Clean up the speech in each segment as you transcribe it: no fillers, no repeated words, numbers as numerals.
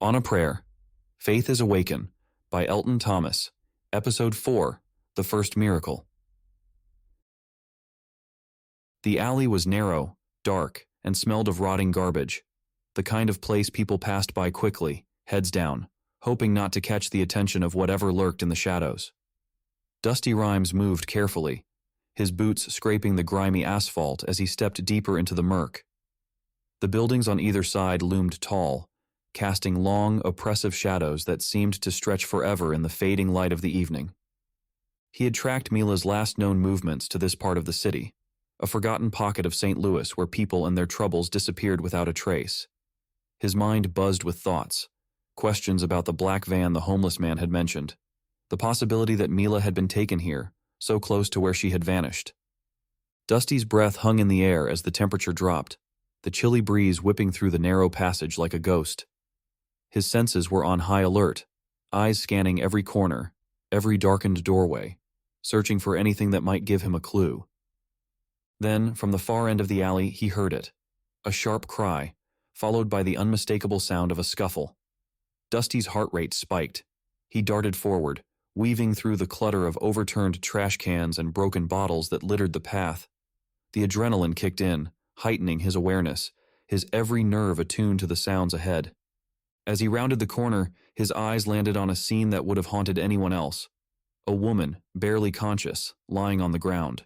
On a Prayer, Faith is Awaken by Elton Thomas, Episode 4, The First Miracle. The alley was narrow, dark, and smelled of rotting garbage, the kind of place people passed by quickly, heads down, hoping not to catch the attention of whatever lurked in the shadows. Dusty Rhymes moved carefully, his boots scraping the grimy asphalt as he stepped deeper into the murk. The buildings on either side loomed tall, casting long, oppressive shadows that seemed to stretch forever in the fading light of the evening. He had tracked Mila's last known movements to this part of the city, a forgotten pocket of St. Louis where people and their troubles disappeared without a trace. His mind buzzed with thoughts, questions about the black van the homeless man had mentioned, the possibility that Mila had been taken here, so close to where she had vanished. Dusty's breath hung in the air as the temperature dropped, the chilly breeze whipping through the narrow passage like a ghost. His senses were on high alert, eyes scanning every corner, every darkened doorway, searching for anything that might give him a clue. Then, from the far end of the alley, he heard it, a sharp cry, followed by the unmistakable sound of a scuffle. Dusty's heart rate spiked. He darted forward, weaving through the clutter of overturned trash cans and broken bottles that littered the path. The adrenaline kicked in, heightening his awareness, his every nerve attuned to the sounds ahead. As he rounded the corner, his eyes landed on a scene that would have haunted anyone else. A woman, barely conscious, lying on the ground.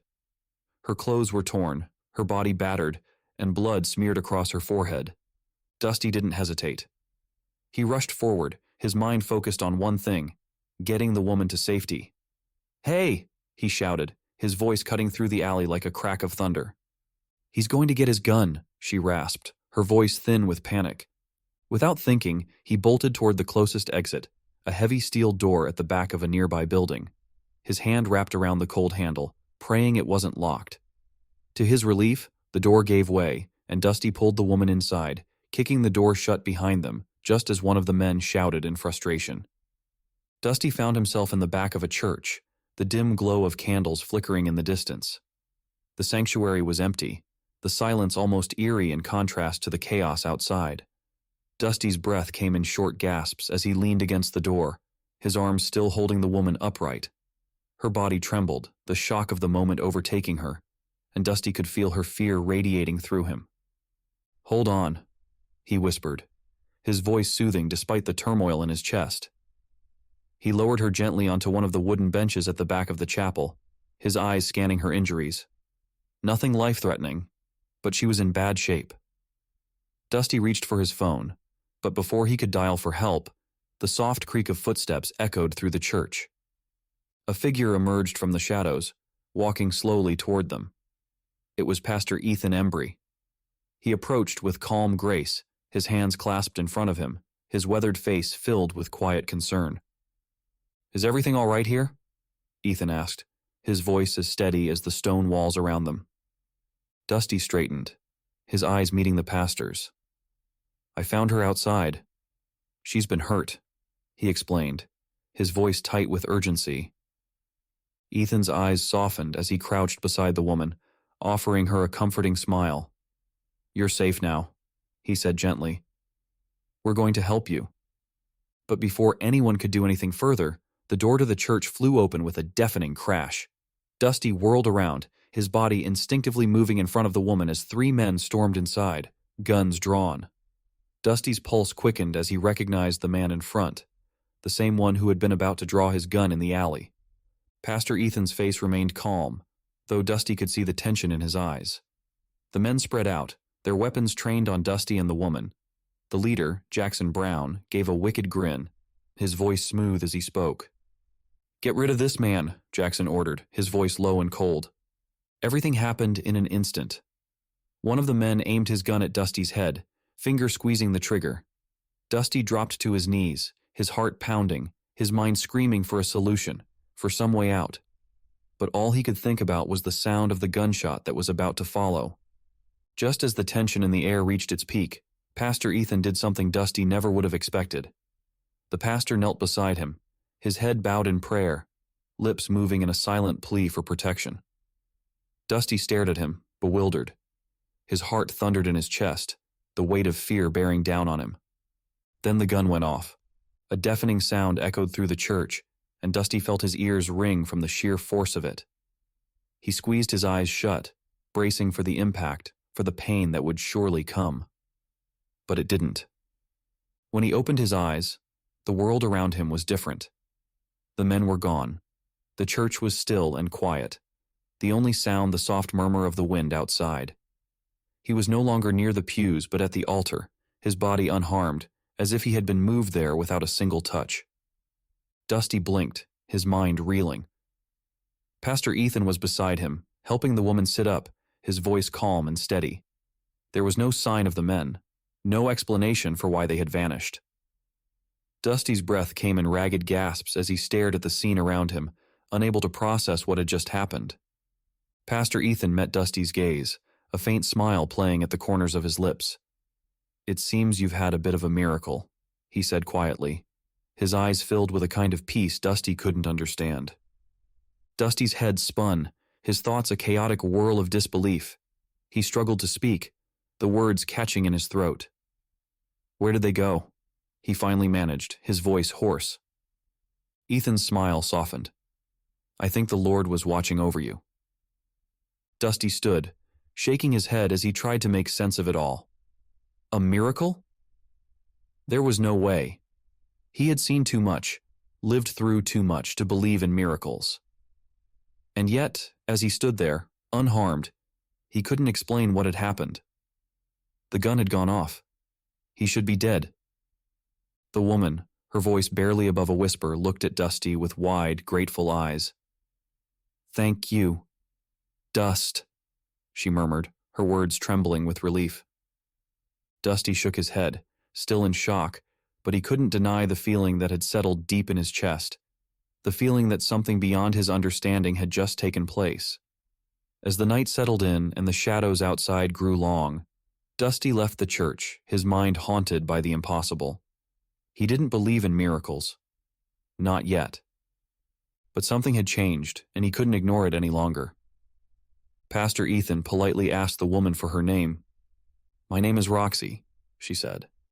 Her clothes were torn, her body battered, and blood smeared across her forehead. Dusty didn't hesitate. He rushed forward, his mind focused on one thing, getting the woman to safety. "Hey!" he shouted, his voice cutting through the alley like a crack of thunder. "He's going to get his gun," she rasped, her voice thin with panic. Without thinking, he bolted toward the closest exit, a heavy steel door at the back of a nearby building. His hand wrapped around the cold handle, praying it wasn't locked. To his relief, the door gave way, and Dusty pulled the woman inside, kicking the door shut behind them, just as one of the men shouted in frustration. Dusty found himself in the back of a church, the dim glow of candles flickering in the distance. The sanctuary was empty, the silence almost eerie in contrast to the chaos outside. Dusty's breath came in short gasps as he leaned against the door, his arms still holding the woman upright. Her body trembled, the shock of the moment overtaking her, and Dusty could feel her fear radiating through him. "Hold on," he whispered, his voice soothing despite the turmoil in his chest. He lowered her gently onto one of the wooden benches at the back of the chapel, his eyes scanning her injuries. Nothing life-threatening, but she was in bad shape. Dusty reached for his phone, but before he could dial for help, the soft creak of footsteps echoed through the church. A figure emerged from the shadows, walking slowly toward them. It was Pastor Ethan Embree. He approached with calm grace, his hands clasped in front of him, his weathered face filled with quiet concern. "Is everything all right here?" Ethan asked, his voice as steady as the stone walls around them. Dusty straightened, his eyes meeting the pastor's. "I found her outside. She's been hurt," he explained, his voice tight with urgency. Ethan's eyes softened as he crouched beside the woman, offering her a comforting smile. "You're safe now," he said gently. "We're going to help you." But before anyone could do anything further, the door to the church flew open with a deafening crash. Dusty whirled around, his body instinctively moving in front of the woman as three men stormed inside, guns drawn. Dusty's pulse quickened as he recognized the man in front, the same one who had been about to draw his gun in the alley. Pastor Ethan's face remained calm, though Dusty could see the tension in his eyes. The men spread out, their weapons trained on Dusty and the woman. The leader, Jackson Brown, gave a wicked grin, his voice smooth as he spoke. "Get rid of this man," Jackson ordered, his voice low and cold. Everything happened in an instant. One of the men aimed his gun at Dusty's head, finger squeezing the trigger. Dusty dropped to his knees, his heart pounding, his mind screaming for a solution, for some way out. But all he could think about was the sound of the gunshot that was about to follow. Just as the tension in the air reached its peak, Pastor Ethan did something Dusty never would have expected. The pastor knelt beside him, his head bowed in prayer, lips moving in a silent plea for protection. Dusty stared at him, bewildered. His heart thundered in his chest, the weight of fear bearing down on him. Then the gun went off. A deafening sound echoed through the church, and Dusty felt his ears ring from the sheer force of it. He squeezed his eyes shut, bracing for the impact, for the pain that would surely come. But it didn't. When he opened his eyes, the world around him was different. The men were gone. The church was still and quiet, the only sound the soft murmur of the wind outside. He was no longer near the pews but at the altar, his body unharmed, as if he had been moved there without a single touch. Dusty blinked, his mind reeling. Pastor Ethan was beside him, helping the woman sit up, his voice calm and steady. There was no sign of the men, no explanation for why they had vanished. Dusty's breath came in ragged gasps as he stared at the scene around him, unable to process what had just happened. Pastor Ethan met Dusty's gaze, a faint smile playing at the corners of his lips. "It seems you've had a bit of a miracle," he said quietly, his eyes filled with a kind of peace Dusty couldn't understand. Dusty's head spun, his thoughts a chaotic whirl of disbelief. He struggled to speak, the words catching in his throat. "Where did they go?" he finally managed, his voice hoarse. Ethan's smile softened. "I think the Lord was watching over you." Dusty stood, shaking his head as he tried to make sense of it all. A miracle? There was no way. He had seen too much, lived through too much to believe in miracles. And yet, as he stood there, unharmed, he couldn't explain what had happened. The gun had gone off. He should be dead. The woman, her voice barely above a whisper, looked at Dusty with wide, grateful eyes. "Thank you, Dust," she murmured, her words trembling with relief. Dusty shook his head, still in shock, but he couldn't deny the feeling that had settled deep in his chest, the feeling that something beyond his understanding had just taken place. As the night settled in and the shadows outside grew long, Dusty left the church, his mind haunted by the impossible. He didn't believe in miracles. Not yet. But something had changed, and he couldn't ignore it any longer. Pastor Ethan politely asked the woman for her name. "My name is Roxy," she said.